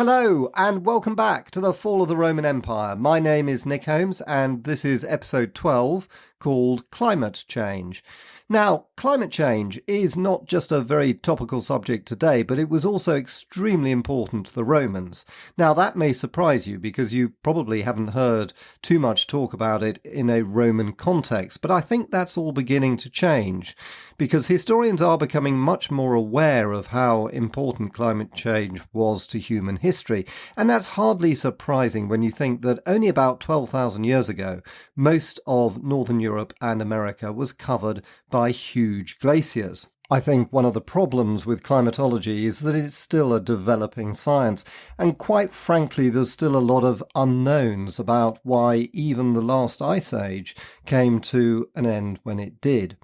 Hello and welcome back to the Fall of the Roman Empire. My name is Nick Holmes and this is episode 12 called Climate Change. Now, climate change is not just a very topical subject today, but it was also extremely important to the Romans. Now, that may surprise you because you probably haven't heard too much talk about it in a Roman context, but I think that's all beginning to change because historians are becoming much more aware of how important climate change was to human history. And that's hardly surprising when you think that only about 12,000 years ago, most of Northern Europe and America was covered by huge glaciers. I think one of the problems with climatology is that it's still a developing science, and quite frankly there's still a lot of unknowns about why even the last ice age came to an end when it did.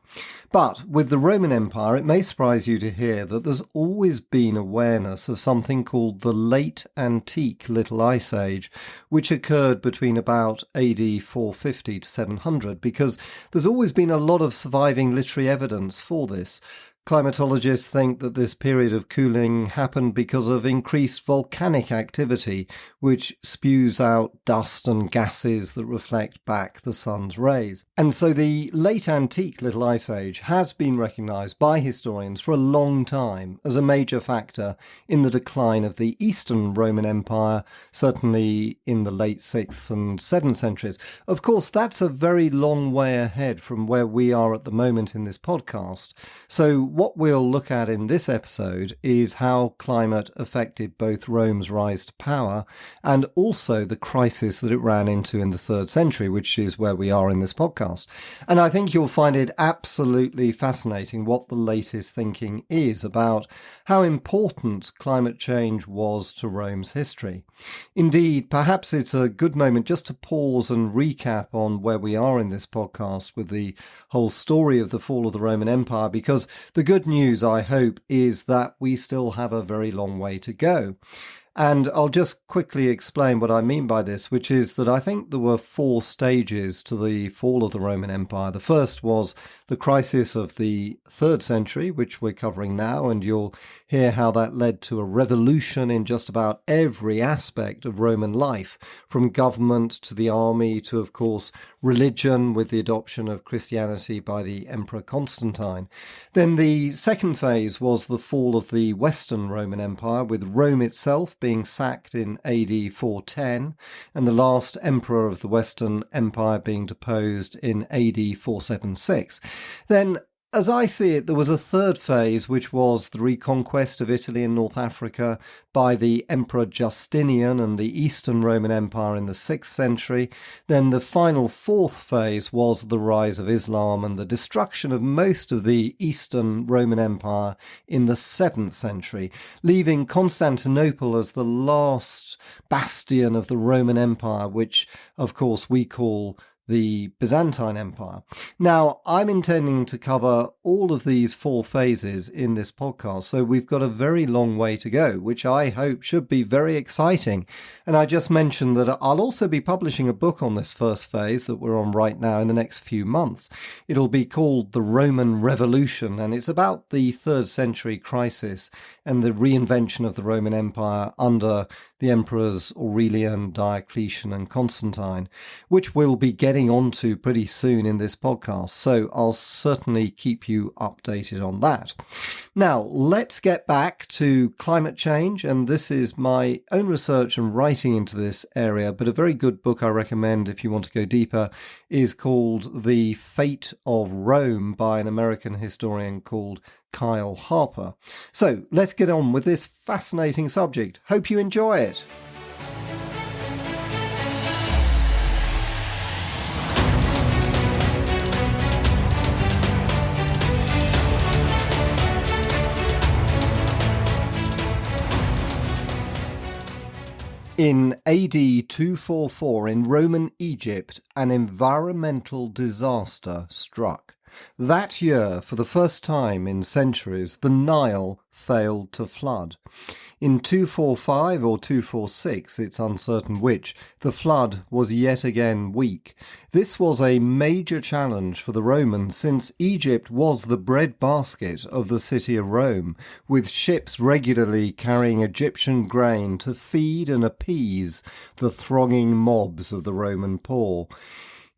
But with the Roman Empire, it may surprise you to hear that there's always been awareness of something called the Late Antique Little Ice Age, which occurred between about AD 450 to 700, because there's always been a lot of surviving literary evidence for this. Climatologists think that this period of cooling happened because of increased volcanic activity, which spews out dust and gases that reflect back the sun's rays. And so the late antique Little Ice Age has been recognised by historians for a long time as a major factor in the decline of the Eastern Roman Empire, certainly in the late 6th and 7th centuries. Of course, that's a very long way ahead from where we are at the moment in this podcast. So what we'll look at in this episode is how climate affected both Rome's rise to power and also the crisis that it ran into in the 3rd century, which is where we are in this podcast. And I think you'll find it absolutely fascinating what the latest thinking is about how important climate change was to Rome's history. Indeed, perhaps it's a good moment just to pause and recap on where we are in this podcast with the whole story of the fall of the Roman Empire, because the good news, I hope, is that we still have a very long way to go. And I'll just quickly explain what I mean by this, which is that I think there were 4 stages to the fall of the Roman Empire. The first was the crisis of the 3rd century, which we're covering now, and you'll hear how that led to a revolution in just about every aspect of Roman life, from government to the army to, of course, religion with the adoption of Christianity by the Emperor Constantine. Then the second phase was the fall of the Western Roman Empire, with Rome itself being sacked in AD 410 and the last emperor of the Western Empire being deposed in AD 476. Then, as I see it, there was a third phase, which was the reconquest of Italy and North Africa by the Emperor Justinian and the Eastern Roman Empire in the 6th century. Then the final 4th phase was the rise of Islam and the destruction of most of the Eastern Roman Empire in the 7th century, leaving Constantinople as the last bastion of the Roman Empire, which, of course, we call the Byzantine Empire. Now, I'm intending to cover all of these 4 phases in this podcast, so we've got a very long way to go, which I hope should be very exciting. And I just mentioned that I'll also be publishing a book on this first phase that we're on right now in the next few months. It'll be called The Roman Revolution, and it's about the 3rd century crisis and the reinvention of the Roman Empire under the emperors Aurelian, Diocletian and Constantine, which we'll be getting onto pretty soon in this podcast, so I'll certainly keep you updated on that. Now, let's get back to climate change, and this is my own research and writing into this area, but a very good book I recommend if you want to go deeper is called The Fate of Rome by an American historian called Kyle Harper. So let's get on with this fascinating subject. Hope you enjoy it. In AD 244 in Roman Egypt, an environmental disaster struck. That year, for the first time in centuries, the Nile failed to flood. In 245 or 246, it's uncertain which, the flood was yet again weak. This was a major challenge for the Romans, since Egypt was the breadbasket of the city of Rome, with ships regularly carrying Egyptian grain to feed and appease the thronging mobs of the Roman poor.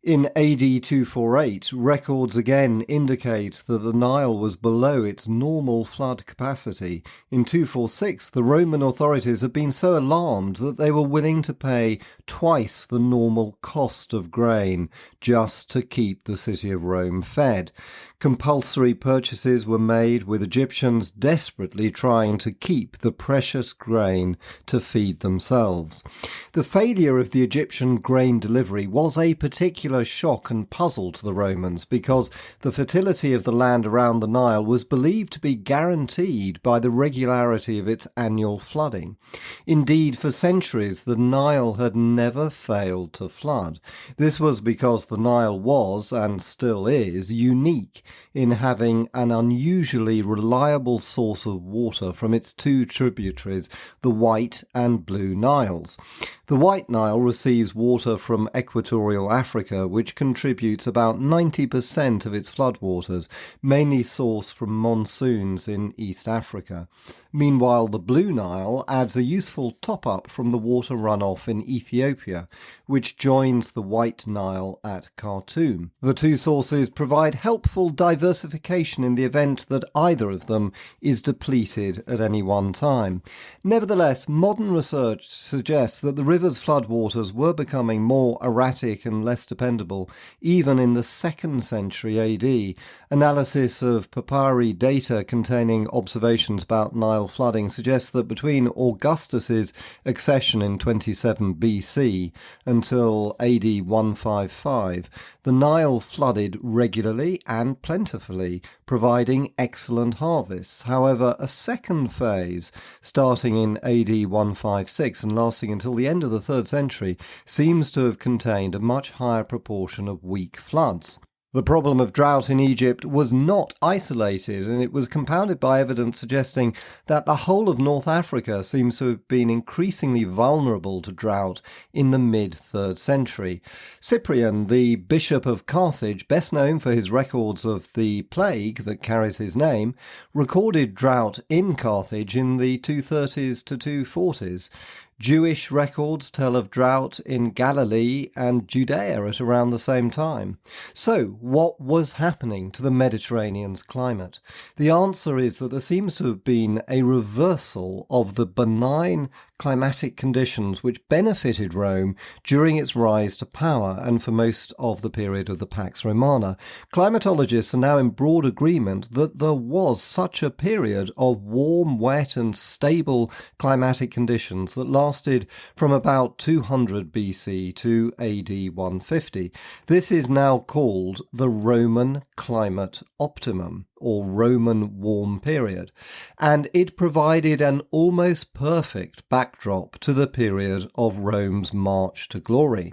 In AD 248, records again indicate that the Nile was below its normal flood capacity. In 246, the Roman authorities had been so alarmed that they were willing to pay twice the normal cost of grain just to keep the city of Rome fed. Compulsory purchases were made, with Egyptians desperately trying to keep the precious grain to feed themselves. The failure of the Egyptian grain delivery was a particular shock and puzzle to the Romans, because the fertility of the land around the Nile was believed to be guaranteed by the regularity of its annual flooding. Indeed, for centuries the Nile had never failed to flood. This was because the Nile was, and still is, unique in having an unusually reliable source of water from its two tributaries, the White and Blue Niles. The White Nile receives water from equatorial Africa, which contributes about 90% of its floodwaters, mainly sourced from monsoons in East Africa. Meanwhile, the Blue Nile adds a useful top-up from the water runoff in Ethiopia, which joins the White Nile at Khartoum. The two sources provide helpful diversification in the event that either of them is depleted at any one time. Nevertheless, modern research suggests that the river's floodwaters were becoming more erratic and less dependable even in the 2nd century AD. Analysis of papyri data containing observations about Nile flooding suggests that between Augustus's accession in 27 BC until AD 155, the Nile flooded regularly and plentifully, providing excellent harvests. However, a second phase, starting in AD 156 and lasting until the end of the 3rd century, seems to have contained a much higher proportion of weak floods. The problem of drought in Egypt was not isolated, and it was compounded by evidence suggesting that the whole of North Africa seems to have been increasingly vulnerable to drought in the mid-3rd century. Cyprian, the bishop of Carthage, best known for his records of the plague that carries his name, recorded drought in Carthage in the 230s to 240s. Jewish records tell of drought in Galilee and Judea at around the same time. So, what was happening to the Mediterranean's climate? The answer is that there seems to have been a reversal of the benign climatic conditions which benefited Rome during its rise to power and for most of the period of the Pax Romana. Climatologists are now in broad agreement that there was such a period of warm, wet and stable climatic conditions that lasted from about 200 BC to AD 150. This is now called the Roman climate optimum, or Roman warm period, and it provided an almost perfect backdrop to the period of Rome's march to glory.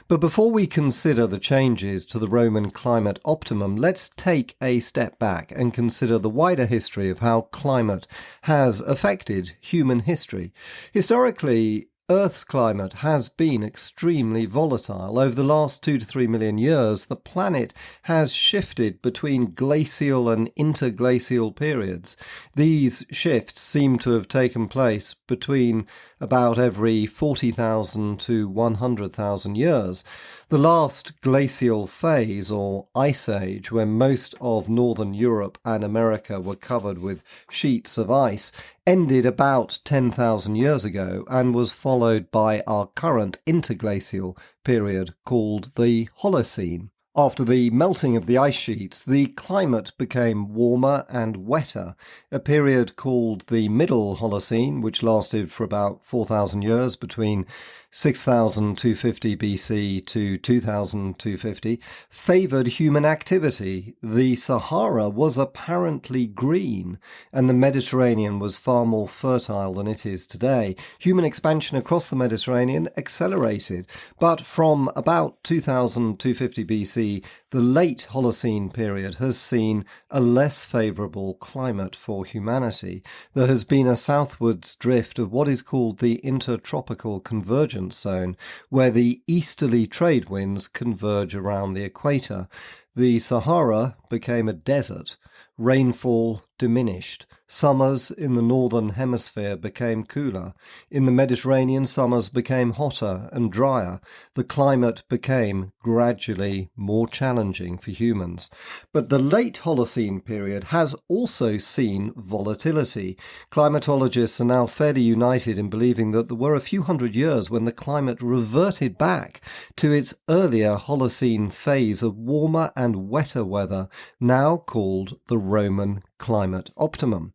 But before we consider the changes to the Roman climate optimum, let's take a step back and consider the wider history of how climate has affected human history. Historically, Earth's climate has been extremely volatile. Over the last 2 to 3 million years, the planet has shifted between glacial and interglacial periods. These shifts seem to have taken place between about every 40,000 to 100,000 years. The last glacial phase, or ice age, when most of northern Europe and America were covered with sheets of ice, ended about 10,000 years ago and was followed by our current interglacial period called the Holocene. After the melting of the ice sheets, the climate became warmer and wetter. A period called the Middle Holocene, which lasted for about 4,000 years between 6,250 BC to 2,250, favoured human activity. The Sahara was apparently green, and the Mediterranean was far more fertile than it is today. Human expansion across the Mediterranean accelerated, but from about 2,250 BC, The late Holocene period has seen a less favourable climate for humanity. There has been a southwards drift of what is called the intertropical convergence zone, where the easterly trade winds converge around the equator. The Sahara became a desert. Rainfall diminished. Summers in the northern hemisphere became cooler. In the Mediterranean, summers became hotter and drier. The climate became gradually more challenging for humans. But the late Holocene period has also seen volatility. Climatologists are now fairly united in believing that there were a few hundred years when the climate reverted back to its earlier Holocene phase of warmer and wetter weather, now called the Roman climate optimum.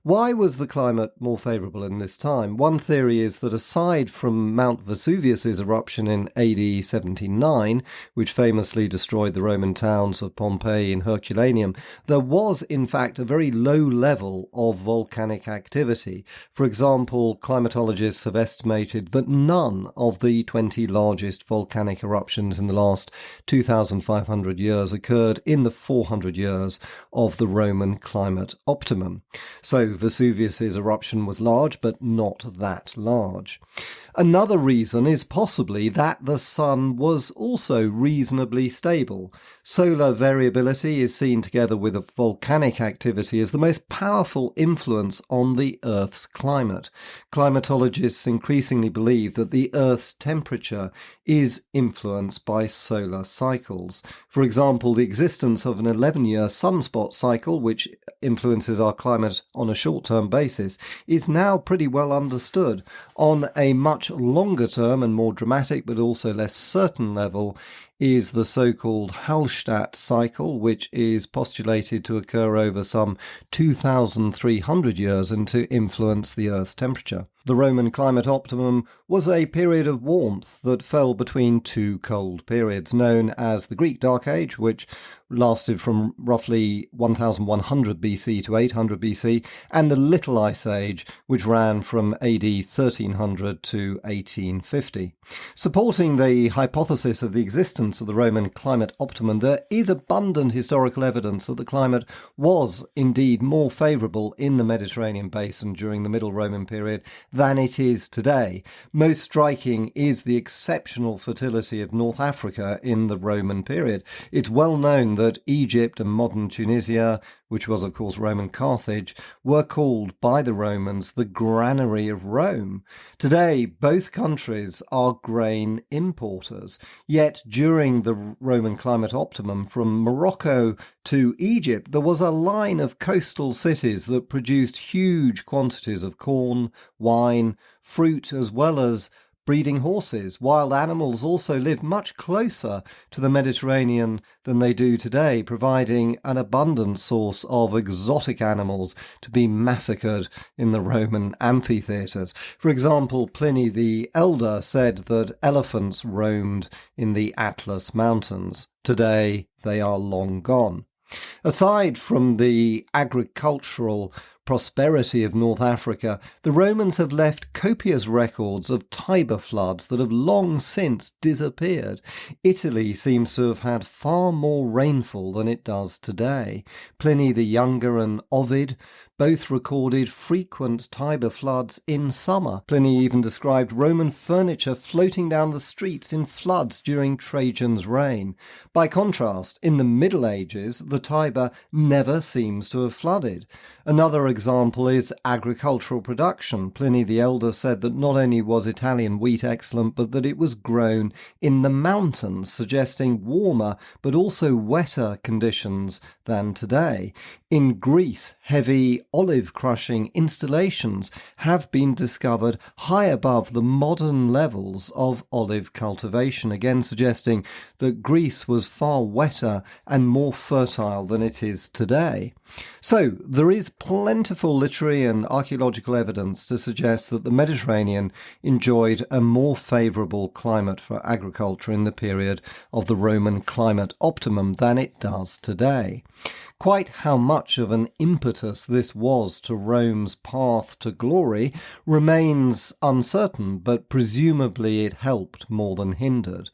Why was the climate more favourable in this time? One theory is that aside from Mount Vesuvius's eruption in AD 79, which famously destroyed the Roman towns of Pompeii and Herculaneum, there was in fact a very low level of volcanic activity. For example, climatologists have estimated that none of the 20 largest volcanic eruptions in the last 2,500 years occurred in the 400 years of the Roman climate optimum. So Vesuvius's eruption was large, but not that large. Another reason is possibly that the sun was also reasonably stable. Solar variability is seen together with volcanic activity as the most powerful influence on the Earth's climate. Climatologists increasingly believe that the Earth's temperature is influenced by solar cycles. For example, the existence of an 11-year sunspot cycle, which influences our climate on a short-term basis, is now pretty well understood. On a much longer term and more dramatic but also less certain level is the so-called Hallstatt cycle, which is postulated to occur over some 2,300 years and to influence the Earth's temperature. The Roman climate optimum was a period of warmth that fell between two cold periods, known as the Greek Dark Age, which lasted from roughly 1100 BC to 800 BC, and the Little Ice Age, which ran from AD 1300 to 1850. Supporting the hypothesis of the existence of the Roman climate optimum, there is abundant historical evidence that the climate was indeed more favourable in the Mediterranean basin during the Middle Roman period than it is today. Most striking is the exceptional fertility of North Africa in the Roman period. It's well known that Egypt and modern Tunisia, which was of course Roman Carthage, were called by the Romans the granary of Rome. Today, both countries are grain importers. Yet during the Roman climate optimum, from Morocco to Egypt, there was a line of coastal cities that produced huge quantities of corn, wine, fruit, as well as breeding horses. Wild animals also live much closer to the Mediterranean than they do today, providing an abundant source of exotic animals to be massacred in the Roman amphitheatres. For example, Pliny the Elder said that elephants roamed in the Atlas Mountains. Today, they are long gone. Aside from the agricultural prosperity of North Africa, the Romans have left copious records of Tiber floods that have long since disappeared. Italy seems to have had far more rainfall than it does today. Pliny the Younger and Ovid both recorded frequent Tiber floods in summer. Pliny even described Roman furniture floating down the streets in floods during Trajan's reign. By contrast, in the Middle Ages, the Tiber never seems to have flooded. Another example is agricultural production. Pliny the Elder said that not only was Italian wheat excellent, but that it was grown in the mountains, suggesting warmer but also wetter conditions than today. In Greece, heavy olive crushing installations have been discovered high above the modern levels of olive cultivation, again suggesting that Greece was far wetter and more fertile than it is today. So there is plentiful literary and archaeological evidence to suggest that the Mediterranean enjoyed a more favourable climate for agriculture in the period of the Roman climate optimum than it does today. Quite how much of an impetus this was to Rome's path to glory remains uncertain, but presumably it helped more than hindered.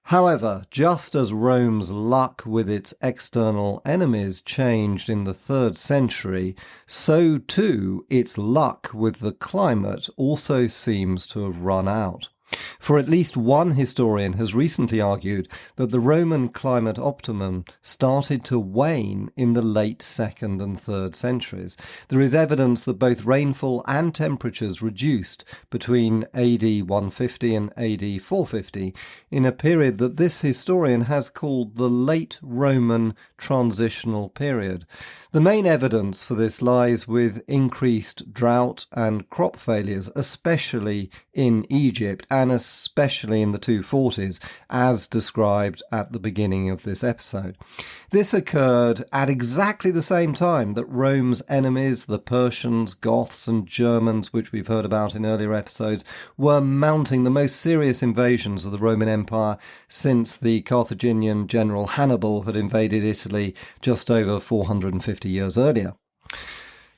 However, just as Rome's luck with its external enemies changed in the 3rd century, so too its luck with the climate also seems to have run out. For at least one historian has recently argued that the Roman climate optimum started to wane in the late 2nd and 3rd centuries. There is evidence that both rainfall and temperatures reduced between AD 150 and AD 450 in a period that this historian has called the late Roman transitional period. The main evidence for this lies with increased drought and crop failures, especially in Egypt and especially in the 240s, as described at the beginning of this episode. This occurred at exactly the same time that Rome's enemies, the Persians, Goths and Germans, which we've heard about in earlier episodes, were mounting the most serious invasions of the Roman Empire since the Carthaginian general Hannibal had invaded Italy just over 450 years earlier.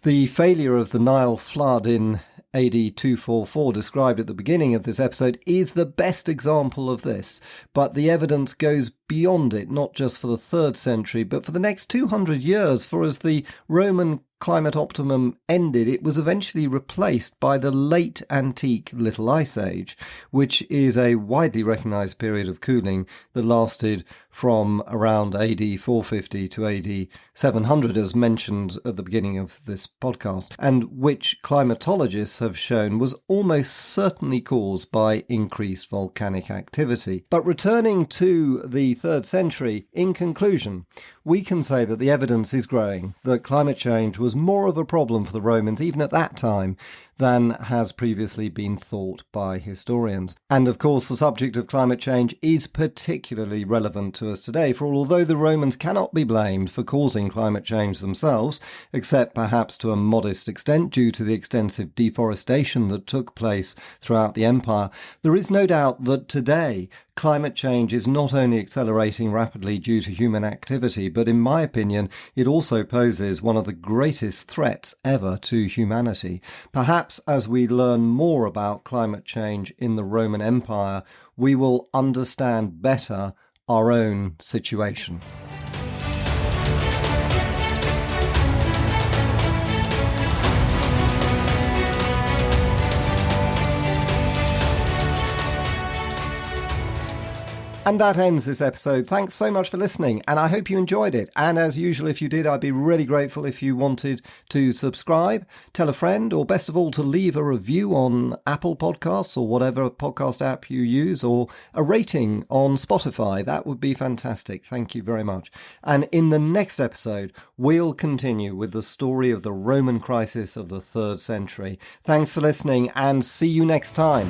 The failure of the Nile flood in AD 244, described at the beginning of this episode, is the best example of this, but the evidence goes beyond it, not just for the 3rd century, but for the next 200 years, for as the Roman climate optimum ended, it was eventually replaced by the late antique Little Ice Age, which is a widely recognised period of cooling that lasted from around AD 450 to AD 700, as mentioned at the beginning of this podcast, and which climatologists have shown was almost certainly caused by increased volcanic activity. But returning to the 3rd century, in conclusion, we can say that the evidence is growing that climate change was more of a problem for the Romans, even at that time, than has previously been thought by historians. And of course, the subject of climate change is particularly relevant to us today, for although the Romans cannot be blamed for causing climate change themselves, except perhaps to a modest extent due to the extensive deforestation that took place throughout the empire, there is no doubt that today climate change is not only accelerating rapidly due to human activity, but in my opinion, it also poses one of the greatest threats ever to humanity. Perhaps as we learn more about climate change in the Roman Empire, we will understand better our own situation. And that ends this episode. Thanks so much for listening, and I hope you enjoyed it. And as usual, if you did, I'd be really grateful if you wanted to subscribe, tell a friend, or best of all, to leave a review on Apple Podcasts or whatever podcast app you use, or a rating on Spotify. That would be fantastic. Thank you very much. And in the next episode, we'll continue with the story of the Roman crisis of the 3rd century. Thanks for listening, and see you next time.